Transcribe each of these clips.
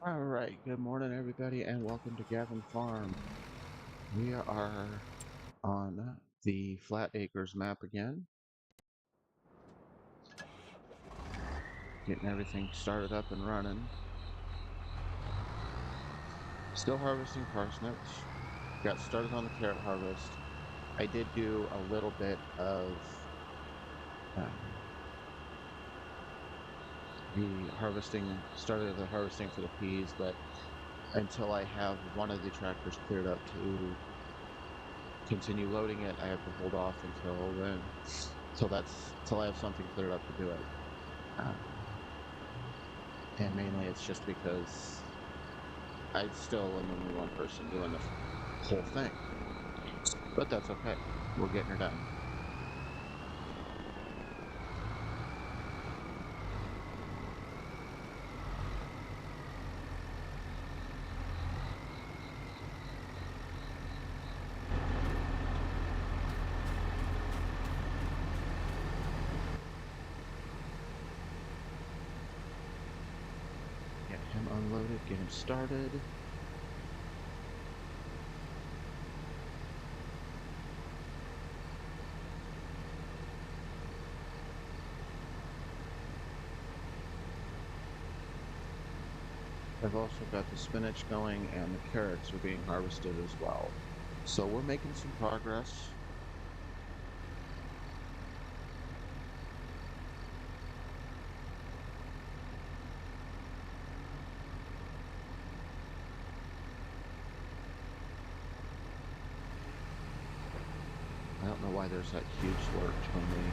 Alright, good morning everybody and welcome to Gavin Farm. We are on the Flat Acres map again. Getting everything started up and running. Still harvesting parsnips. Got started on the carrot harvest. I did do a little bit of started the harvesting for the peas, but until I have one of the tractors cleared up to continue loading it, I have to hold off until then. Till I have something cleared up to do it. And mainly it's just because I still am only one person doing the whole thing. But that's okay. We're getting her done. Get him unloaded, get him started. I've also got the spinach going and the carrots are being harvested as well. So we're making some progress. I don't know why there's that huge lurch on me.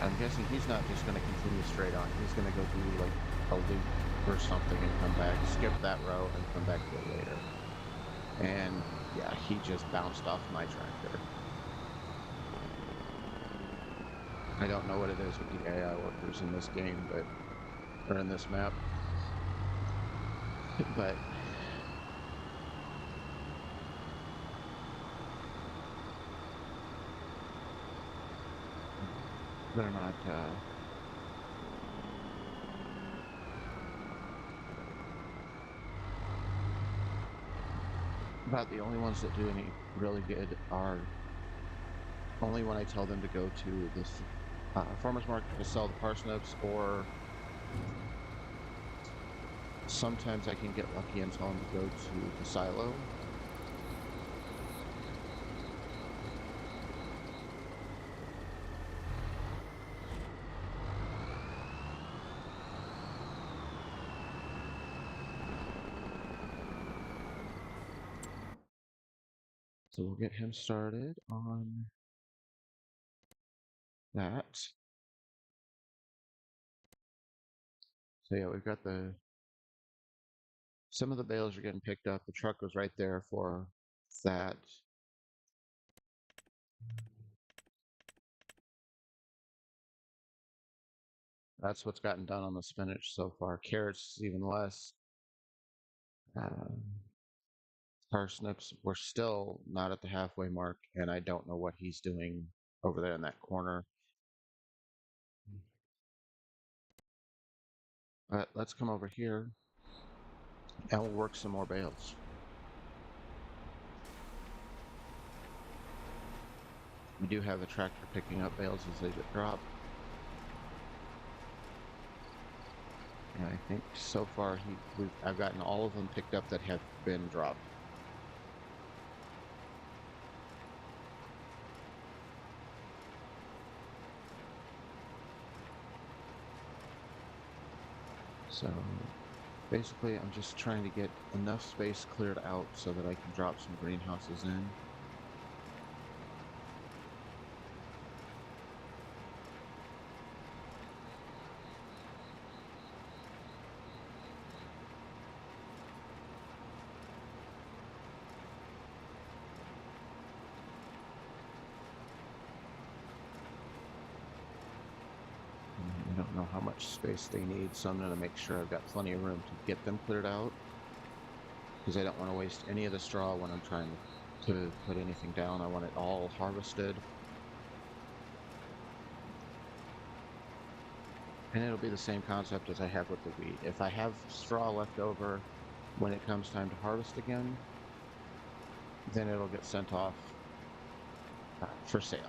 I'm guessing he's not just going to continue straight on. He's going to go do like a loop or something and come back, skip that row and come back to it later. And yeah, he just bounced off my tractor. I don't know what it is with the AI workers in this game, or in this map, but they're not, about the only ones that do any really good are only when I tell them to go to this farmer's market to sell the parsnips, or sometimes I can get lucky and tell them to go to the silo. So we'll get him started on that. So yeah, we've got some of the bales are getting picked up. The truck was right there for that. That's what's gotten done on the spinach so far. Carrots even less. Um, Parsnips, we're still not at the halfway mark, and I don't know what he's doing over there in that corner. But let's come over here and we'll work some more bales. We do have the tractor picking up bales as they get dropped. And I think so far I've gotten all of them picked up that have been dropped. So basically I'm just trying to get enough space cleared out so that I can drop some greenhouses in. I don't know how much space they need, so I'm going to make sure I've got plenty of room to get them cleared out, because I don't want to waste any of the straw when I'm trying to put anything down. I want it all harvested. And it'll be the same concept as I have with the wheat. If I have straw left over when it comes time to harvest again, then it'll get sent off for sale.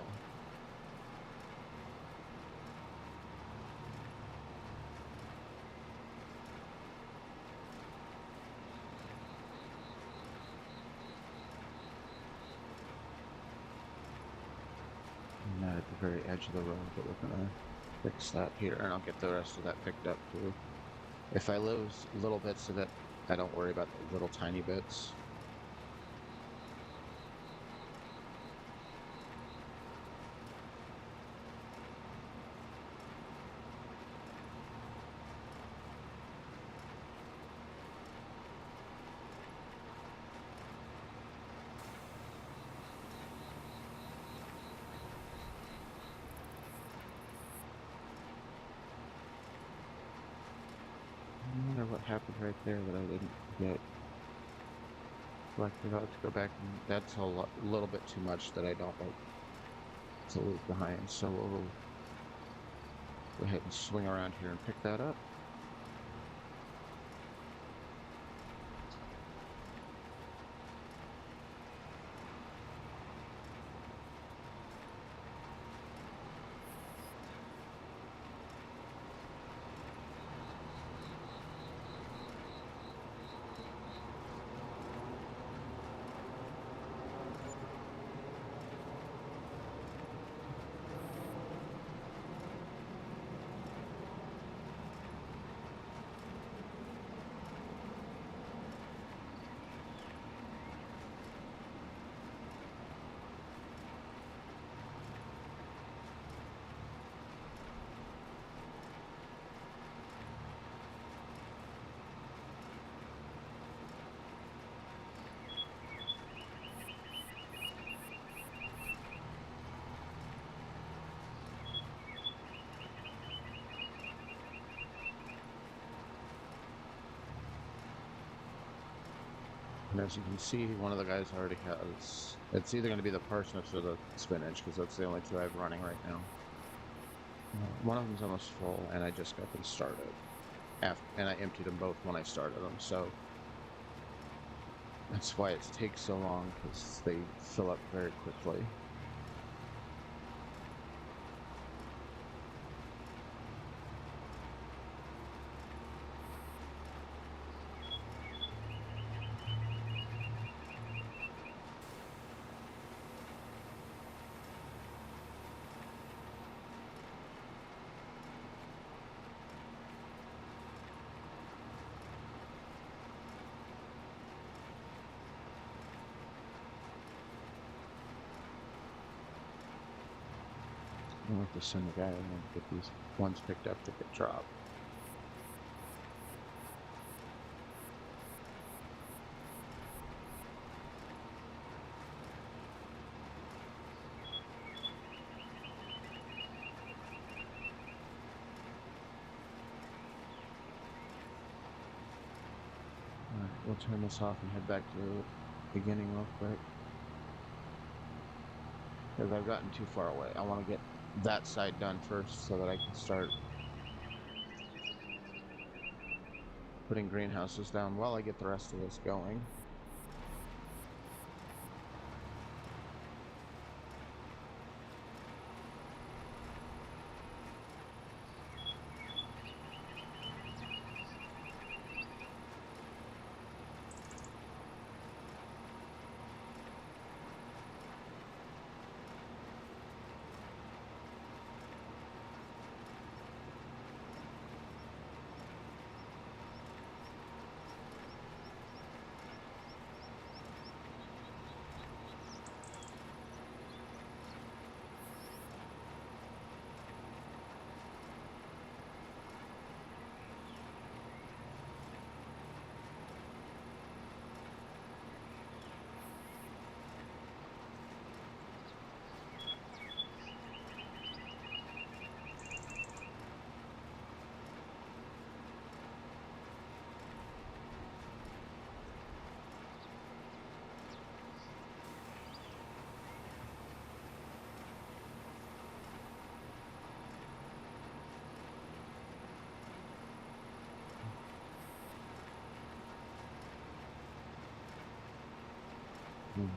Not at the very edge of the road, but we're gonna fix that here, and I'll get the rest of that picked up too. If I lose little bits of it, I don't worry about the little tiny bits. I wonder what happened right there that I didn't get selected out to go back. And that's a little bit too much that I don't like to leave behind. So we'll go ahead and swing around here and pick that up. And as you can see, one of the guys already has, it's either going to be the parsnips or the spinach, because that's the only two I have running right now. One of them's almost full, and I just got them started. And I emptied them both when I started them, so that's why it takes so long, because they fill up very quickly. I'll have to send a guy in and get these ones picked up that get dropped. Alright, we'll turn this off and head back to the beginning real quick. Because I've gotten too far away. I want to get that side done first so that I can start putting greenhouses down while I get the rest of this going.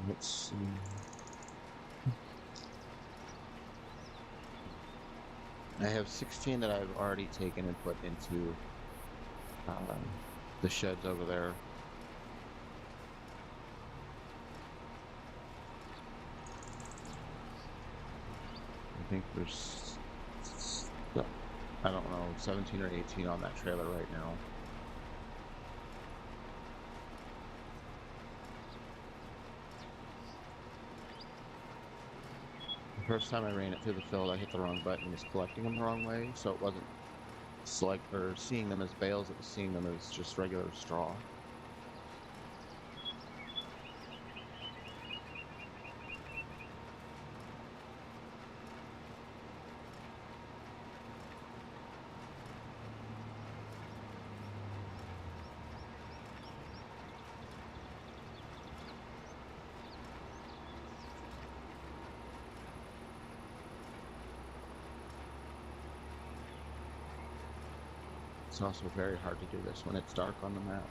Let's see. I have 16 that I've already taken and put into the sheds over there. I think there's, I don't know, 17 or 18 on that trailer right now. The first time I ran it through the field, I hit the wrong button and was collecting them the wrong way, so it wasn't select or seeing them as bales, it was seeing them as just regular straw. It's also very hard to do this when it's dark on the map.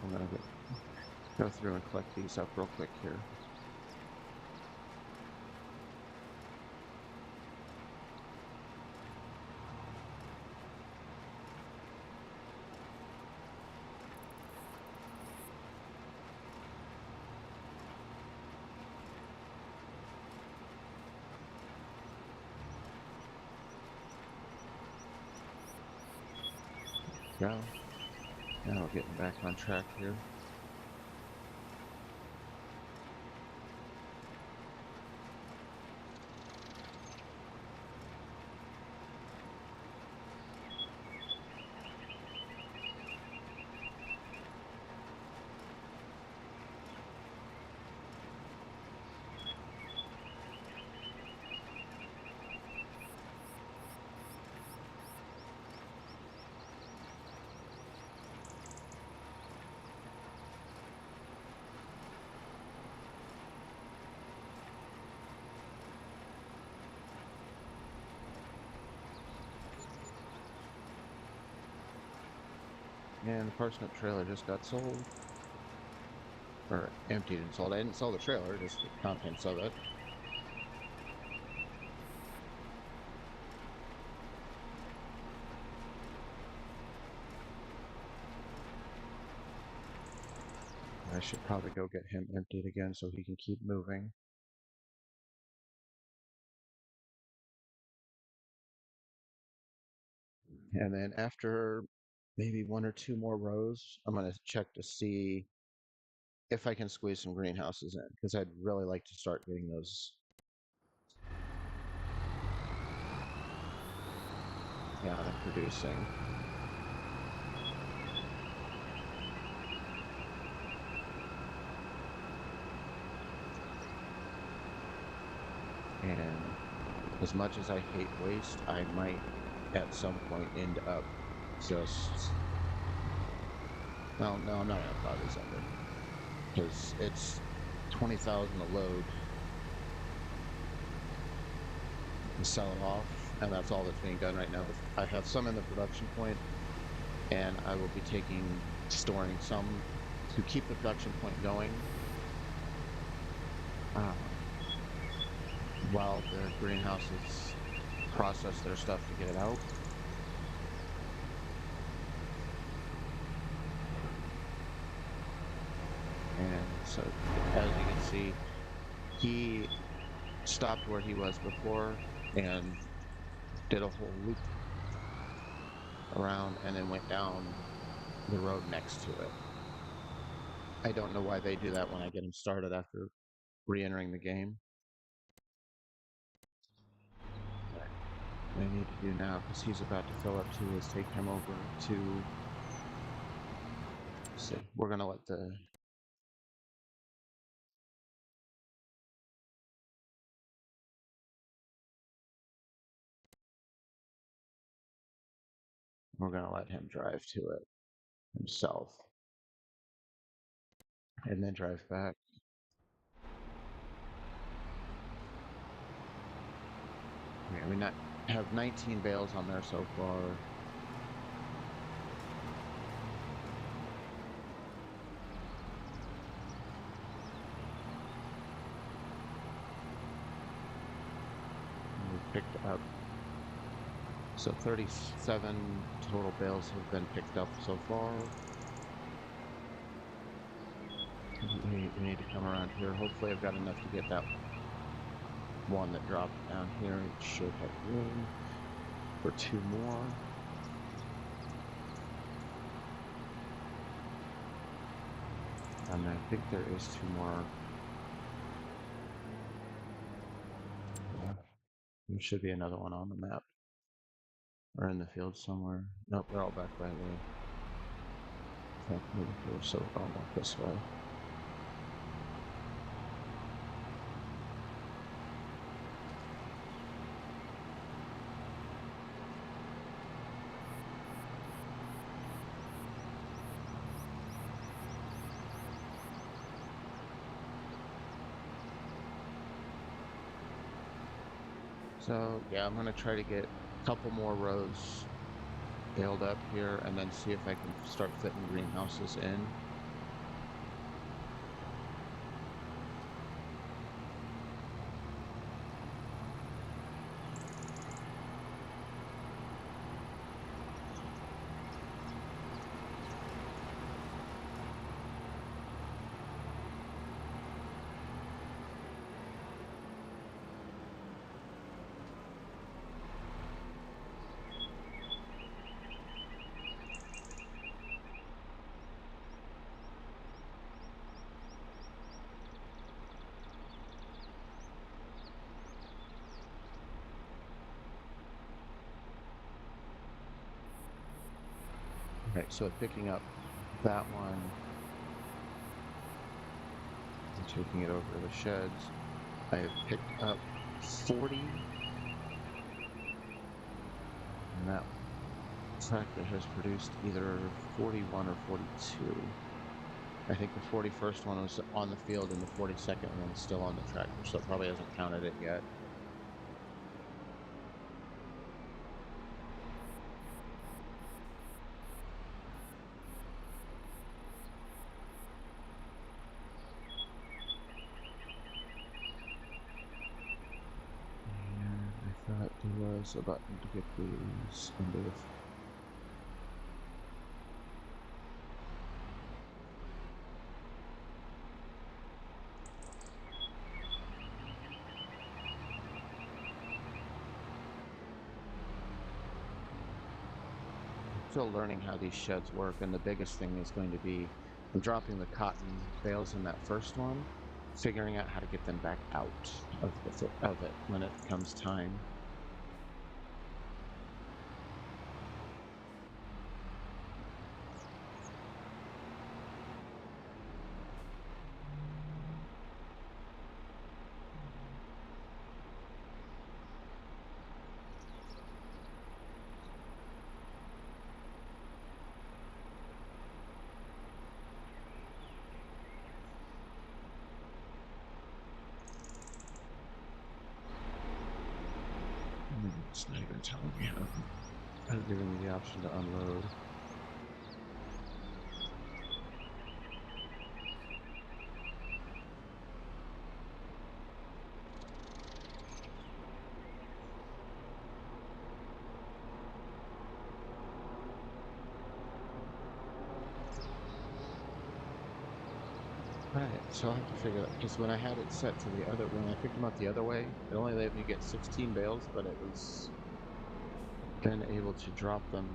I'm gonna go through and collect these up real quick here. Go. Now we're getting back on track here. And the parsnip trailer just got sold. Or emptied and sold. I didn't sell the trailer, just the contents of it. I should probably go get him emptied again so he can keep moving. And then after maybe one or two more rows, I'm going to check to see if I can squeeze some greenhouses in, because I'd really like to start getting those. Yeah, they're producing. And as much as I hate waste, I might at some point end up just. Well, no, I'm not gonna plow these under because it's 20,000 a load to sell it off, and that's all that's being done right now. I have some in the production point, and I will be storing some to keep the production point going while the greenhouses process their stuff to get it out. And so, as you can see, he stopped where he was before and did a whole loop around and then went down the road next to it. I don't know why they do that when I get him started after re-entering the game. What I need to do now, because he's about to fill up too, is take him over to. See, we're gonna let the. We're gonna let him drive to it himself, and then drive back. Yeah, we have 19 bales on there so far. We picked up. So 37 total bales have been picked up so far. We need to come around here. Hopefully I've got enough to get that one that dropped down here. It should have room for 2 more. And I think there is 2 more. Yeah. There should be another one on the map. Or in the field somewhere. Nope, they're all back by the. I think maybe we're so going back this way. So yeah, I'm gonna try to get a couple more rows baled up here and then see if I can start fitting greenhouses in. Okay, so picking up that one, and taking it over to the sheds. I have picked up 40, and that tractor has produced either 41 or 42. I think the 41st one was on the field and the 42nd one is still on the tractor, so it probably hasn't counted it yet. I thought there was a button to get these into the. Still learning how these sheds work, and the biggest thing is going to be I'm dropping the cotton bales in that first one, figuring out how to get them back out of it when it comes time. It's not even telling me how. Not giving me the option to unload. Right, so I have to figure that because when I had it set to the other, when I picked them up the other way, it only let me get 16 bales, but it was then able to drop them.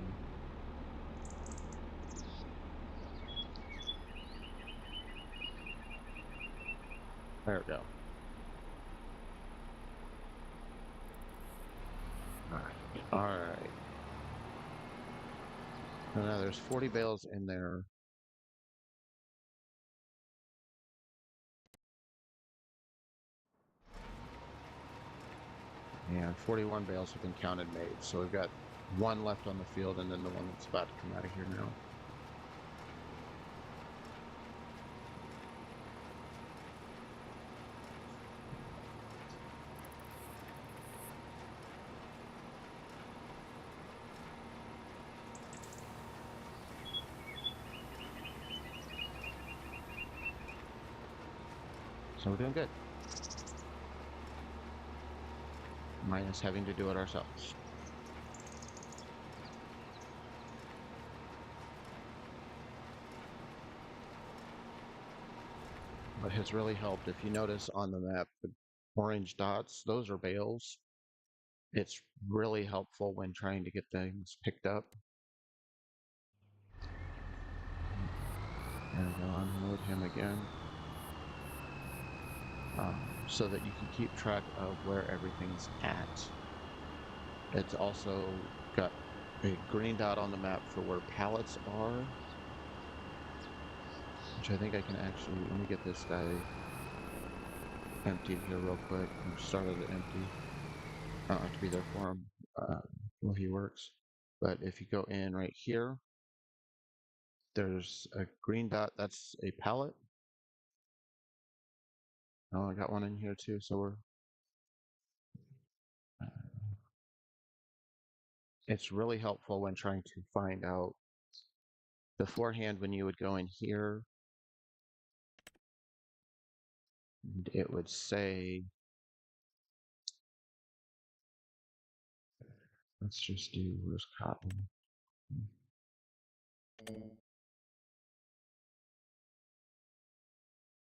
There we go. All right. So now there's 40 bales in there. And 41 bales have been counted made. So we've got one left on the field and then the one that's about to come out of here now. So we're doing good. Minus having to do it ourselves. What has really helped, if you notice on the map, the orange dots, those are bales. It's really helpful when trying to get things picked up. There we go, unload him again. So that you can keep track of where everything's at. It's also got a green dot on the map for where pallets are, which I think I can actually, let me get this guy emptied here real quick. I've started it empty. I don't have to be there for him while he works. But if you go in right here, there's a green dot, that's a pallet. Oh, I got one in here too, so we're it's really helpful when trying to find out beforehand when you would go in here. It would say, let's just do, where's cotton?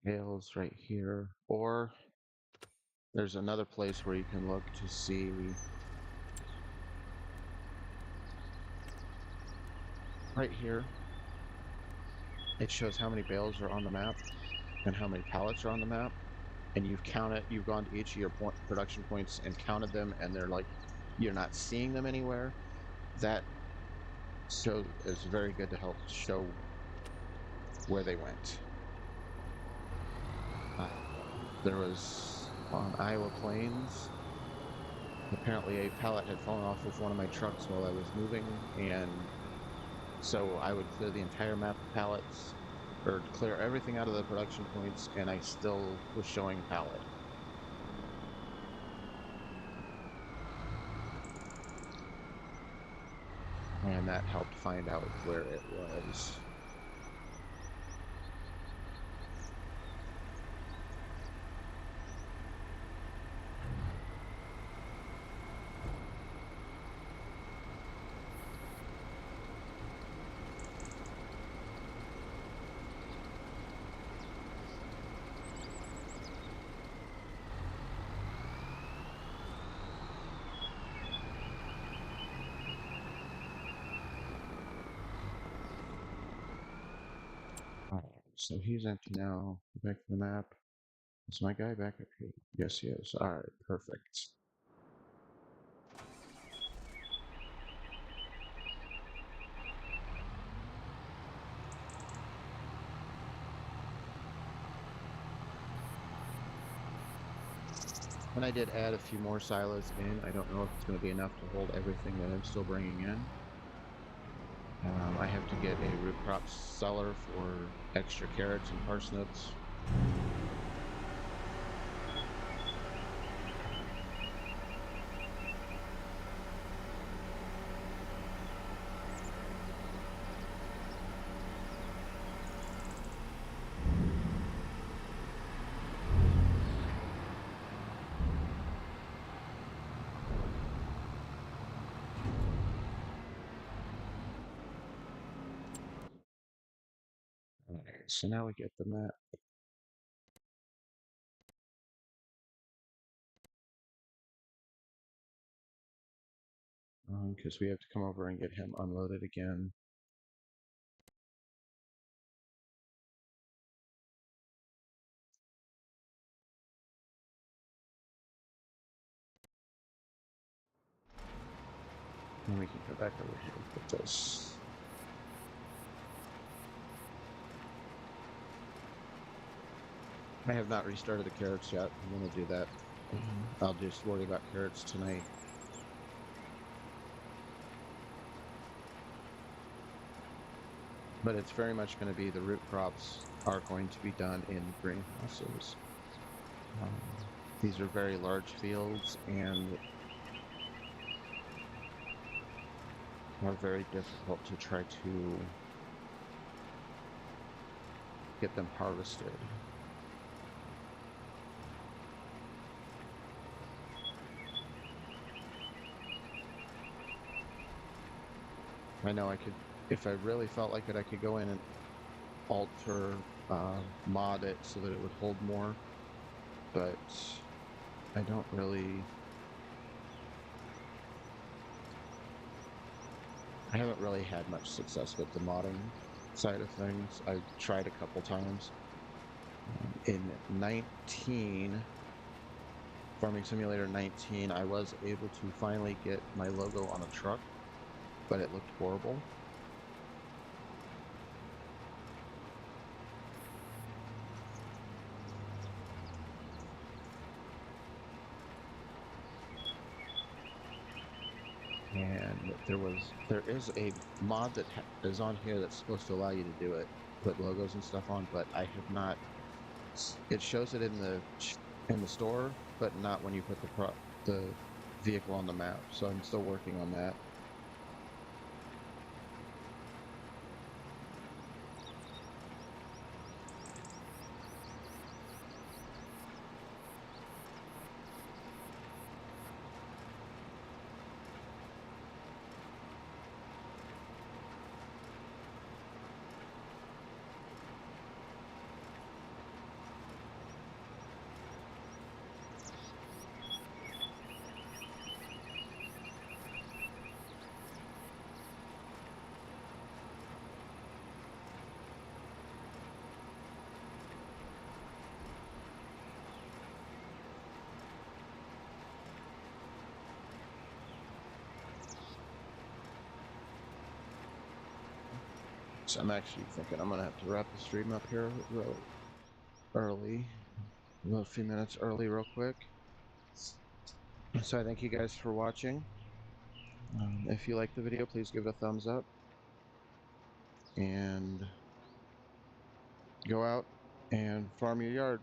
Bales right here, or there's another place where you can look to see right here. It shows how many bales are on the map and how many pallets are on the map, and you've gone to each of your production points and counted them, and they're like, you're not seeing them anywhere. That is very good to help show where they went. There was on Iowa Plains, apparently a pallet had fallen off of one of my trucks while I was moving, and so I would clear the entire map of pallets, or clear everything out of the production points, and I still was showing pallet. And that helped find out where it was. so he's empty now. Back to the map. Is my guy back up here? Yes, he is. All right, perfect. And I did add a few more silos in. I don't know if it's going to be enough to hold everything that I'm still bringing in. I have to get a root crop cellar for extra carrots and parsnips. Alright, so now we get the map. Because we have to come over and get him unloaded again. And we can go back over here and put this. I have not restarted the carrots yet. I'm going to do that. I'll just worry about carrots tonight. But it's very much going to be the root crops are going to be done in greenhouses. These are very large fields and are very difficult to try to get them harvested. I know I could, if I really felt like it, I could go in and alter, mod it so that it would hold more, but I don't really, I haven't really had much success with the modding side of things. I've tried a couple times. In 19, Farming Simulator 19, I was able to finally get my logo on a truck, but it looked horrible. And there is a mod that is on here that's supposed to allow you to do it, put logos and stuff on, but I have not. It shows it in the store, but not when you put the vehicle on the map. So I'm still working on that. So I'm actually thinking I'm gonna have to wrap the stream up here real early, a few minutes early, real quick. So I thank you guys for watching. If you like the video, please give it a thumbs up and go out and farm your yard.